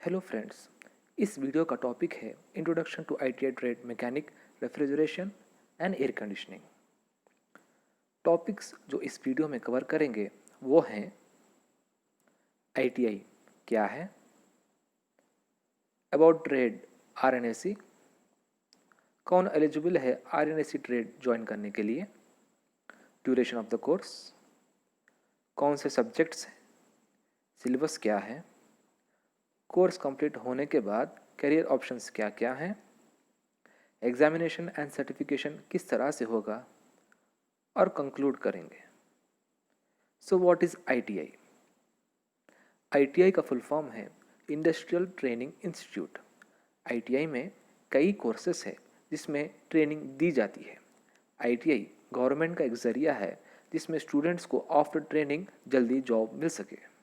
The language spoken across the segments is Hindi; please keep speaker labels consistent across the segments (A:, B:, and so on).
A: Hello friends. इस वीडियो का टॉपिक है introduction to ITI trade mechanic, refrigeration and air conditioning. Topics जो इस वीडियो में कवर करेंगे वो हैं आईटीआई क्या है, अबाउट ट्रेड आरएनएसी, कौन एलिजिबल है आरएनएसी ट्रेड ज्वाइन करने के लिए, ड्यूरेशन ऑफ द कोर्स, कौन से सब्जेक्ट्स हैं, सिलेबस क्या है, कोर्स कंप्लीट होने के बाद करियर ऑप्शंस क्या क्या हैं, एग्जामिनेशन एंड सर्टिफिकेशन किस तरह से होगा और कंक्लूड करेंगे। So what is ITI? ITI का फुल फॉर्म है इंडस्ट्रियल ट्रेनिंग इंस्टीट्यूट। आईटीआई में कई कोर्सेस है जिसमें ट्रेनिंग दी जाती है। आईटीआई गवर्नमेंट का एक ज़रिया है जिसमें स्टूडेंट्स को आफ्टर ट्रेनिंग जल्दी जॉब मिल सके।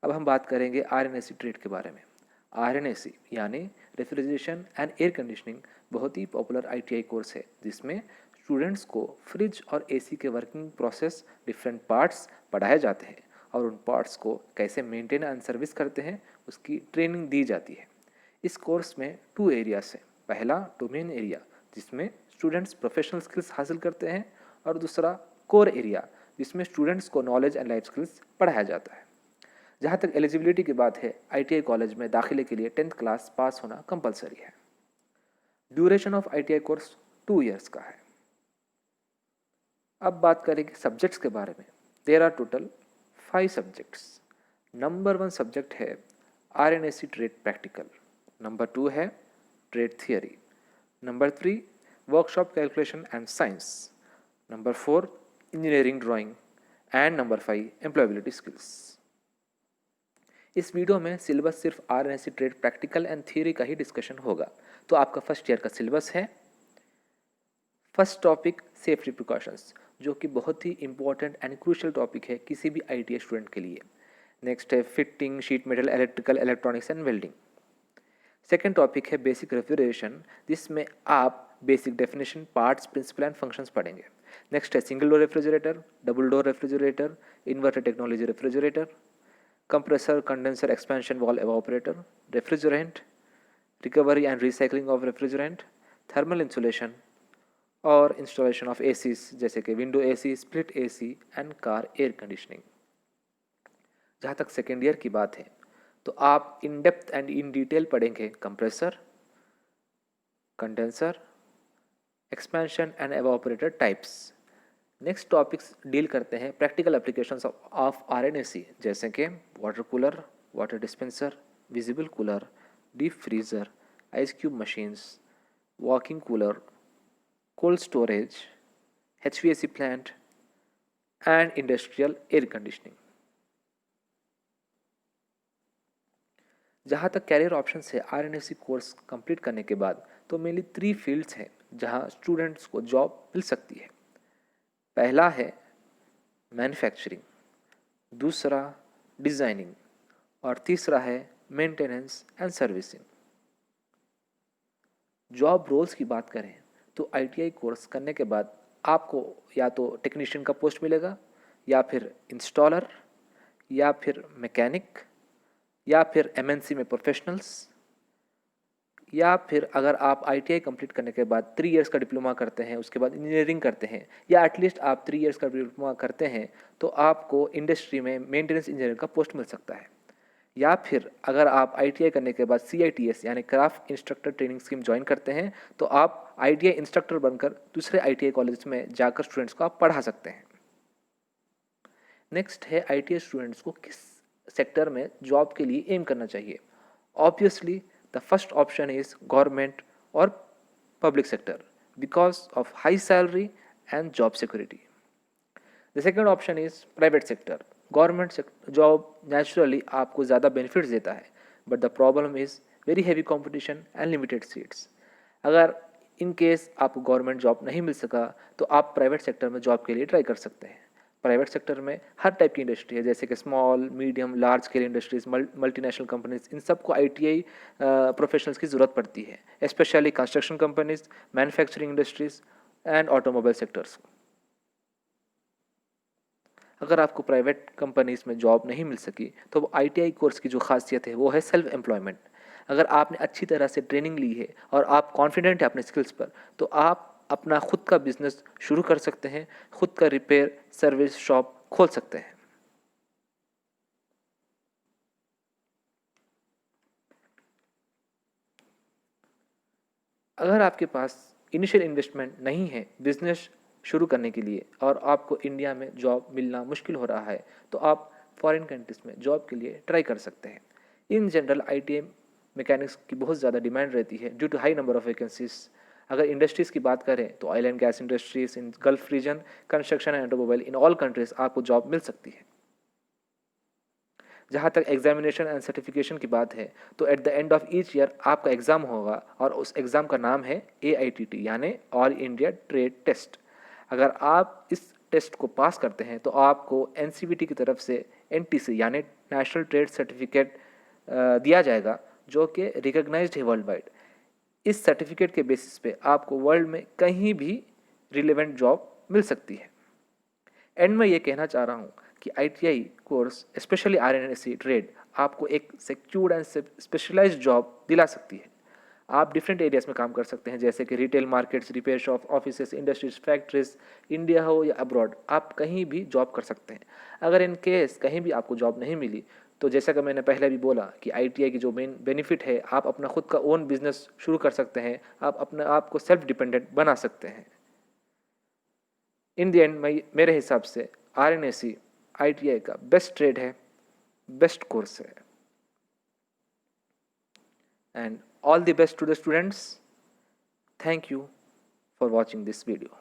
A: अब हम बात करेंगे आरएनएसी ट्रेड के बारे में। आरएनएसी यानी रेफ्रिजरेशन एंड एयर कंडीशनिंग बहुत ही पॉपुलर आईटीआई कोर्स है जिसमें स्टूडेंट्स को फ्रिज और एसी के वर्किंग प्रोसेस, डिफरेंट पार्ट्स पढ़ाए जाते हैं और उन पार्ट्स को कैसे मेंटेन एंड सर्विस करते हैं उसकी ट्रेनिंग दी जाती है। इस कोर्स में 2 एरियाज हैं। पहला डोमेन एरिया जिसमें स्टूडेंट्स प्रोफेशनल स्किल्स हासिल करते हैं और दूसरा कोर एरिया जिसमें स्टूडेंट्स को नॉलेज एंड लाइफ स्किल्स पढ़ाया जाता है। जहाँ तक एलिजिबिलिटी की बात है, आईटीआई कॉलेज में दाखिले के लिए 10th क्लास पास होना कंपलसरी है। Duration of ITI course 2 years का है। अब बात करेंगे सब्जेक्ट्स के बारे में। There are total 5 subjects. Number 1 subject है आरएनएसी ट्रेड प्रैक्टिकल, नंबर 2 है trade theory, number 3 workshop calculation and science, number 4 engineering drawing and number 5 employability skills. इस वीडियो में सिलेबस सिर्फ RNAC trade practical and theory का ही डिस्कशन होगा। तो आपका फर्स्ट ईयर का सिलेबस है। फर्स्ट टॉपिक सेफ्टी प्रिकॉशंस, जो कि बहुत ही इंपॉर्टेंट एंड क्रूशियल टॉपिक है किसी भी आईटीआई स्टूडेंट के लिए। नेक्स्ट है fitting, sheet metal, electrical, electronics and welding. Second topic है बेसिक रेफ्रिजरेशन जिसमें आप basic definition, parts, principle and functions पढ़ेंगे। नेक्स्ट है single door refrigerator, double door refrigerator, inverter technology refrigerator, compressor, condenser, expansion valve evaporator, refrigerant, recovery and recycling of refrigerant, thermal insulation और इंस्टॉलेशन ऑफ एसीज जैसे कि window AC, split AC and car air conditioning. जहाँ तक सेकेंड ईयर की बात है तो आप in depth and in detail पढ़ेंगे compressor, condenser, expansion and evaporator types. Next topics deal करते हैं प्रैक्टिकल एप्लीकेशंस ऑफ आरएनएसी जैसे कि water cooler, water dispenser, visible cooler, deep freezer, ice cube machines, walking cooler, cold storage, HVAC plant and industrial air conditioning. जहाँ तक कैरियर ऑप्शन है आरएनएसी कोर्स कंप्लीट करने के बाद तो मेनली 3 फील्ड्स हैं जहाँ स्टूडेंट्स को जॉब मिल सकती है। पहला है मैन्युफैक्चरिंग, दूसरा डिज़ाइनिंग और तीसरा है maintenance and servicing. Job roles की बात करें तो आईटीआई कोर्स करने के बाद आपको या तो टेक्नीशियन का पोस्ट मिलेगा या फिर इंस्टॉलर या फिर मैकेनिक या फिर एमएनसी में प्रोफेशनल्स, या फिर अगर आप आईटीआई कंप्लीट करने के बाद 3 इयर्स का डिप्लोमा करते हैं, उसके बाद इंजीनियरिंग करते हैं या एटलीस्ट आप 3 इयर्स का डिप्लोमा करते हैं तो आपको इंडस्ट्री में मेंटेनेंस इंजीनियर का पोस्ट मिल सकता है। या फिर अगर आप आईटीआई करने के बाद सीआईटीएस यानी craft instructor training scheme join करते हैं तो आप आईटीआई इंस्ट्रक्टर बनकर दूसरे आईटीआई कॉलेज में जाकर स्टूडेंट्स को आप पढ़ा सकते हैं। नेक्स्ट है आईटीआई स्टूडेंट्स को किस सेक्टर में जॉब के लिए एम करना चाहिए। Obviously the first option is government और public sector because of high salary and job security. The second option is private sector. Government job naturally आपको ज़्यादा बेनिफिट्स देता है but the problem is very heavy competition and limited seats. अगर इन केस आपको गवर्नमेंट जॉब नहीं मिल सका तो आप प्राइवेट सेक्टर में जॉब के लिए ट्राई कर सकते हैं। प्राइवेट सेक्टर में हर टाइप की इंडस्ट्री है जैसे कि small, medium, large scale industries, multinational companies, इन सबको आईटीआई प्रोफेशनल्स की ज़रूरत पड़ती है, specially construction companies, manufacturing industries and automobile sectors. अगर आपको प्राइवेट कंपनीज में जॉब नहीं मिल सकी तो ITI कोर्स की जो खासियत है वो है सेल्फ एम्प्लॉयमेंट। अगर आपने अच्छी तरह से ट्रेनिंग ली है और आप कॉन्फिडेंट हैं अपने स्किल्स पर, तो आप अपना खुद का बिजनेस शुरू कर सकते हैं, खुद का रिपेयर सर्विस शॉप खोल सकते हैं। अगर आपके पास इनिशियल इन्वेस्टमेंट नहीं है बिजनेस शुरू करने के लिए और आपको इंडिया में जॉब मिलना मुश्किल हो रहा है, तो आप फॉरेन कंट्रीज में जॉब के लिए ट्राई कर सकते हैं। इन जनरल ITI मैकेनिक्स की बहुत ज़्यादा डिमांड रहती है due to high number of vacancies. अगर इंडस्ट्रीज़ की बात करें तो oil and gas industries in Gulf region, construction and automobile, in all countries आपको जॉब मिल सकती है। जहाँ तक एग्जामिनेशन एंड सर्टिफिकेशन की बात है, तो at the end of each year आपका एग्ज़ाम होगा और उस एग्ज़ाम का नाम है AITT यानी ऑल इंडिया ट्रेड टेस्ट। अगर आप इस टेस्ट को पास करते हैं तो आपको NCVT की तरफ से NTC यानी नेशनल ट्रेड सर्टिफिकेट दिया जाएगा, जो कि रिकग्नाइज्ड है वर्ल्ड वाइड। इस सर्टिफिकेट के बेसिस पे आपको वर्ल्ड में कहीं भी रिलेवेंट जॉब मिल सकती है। एंड मैं ये कहना चाह रहा हूँ कि ITI course specially RNSE trade आपको एक सिक्योर्ड एंड स्पेशलाइज्ड जॉब दिला सकती है। आप डिफरेंट एरियाज में काम कर सकते हैं, जैसे कि retail markets, repair shop, offices, industries, factories, India हो या अब्रॉड, आप कहीं भी जॉब कर सकते हैं। अगर इन केस कहीं भी आपको जॉब नहीं मिली, तो जैसा कि मैंने पहले भी बोला कि ITI की जो मेन बेनिफिट है, आप अपना खुद का ओन बिजनेस शुरू कर सकते हैं, आप अपने आप को सेल्फ डिपेंडेंट बना सकते हैं। इन द एंड मेरे हिसाब से RNSE ITI का बेस्ट ट्रेड है, बेस्ट कोर्स है। And all the best to the students. Thank you for watching this video.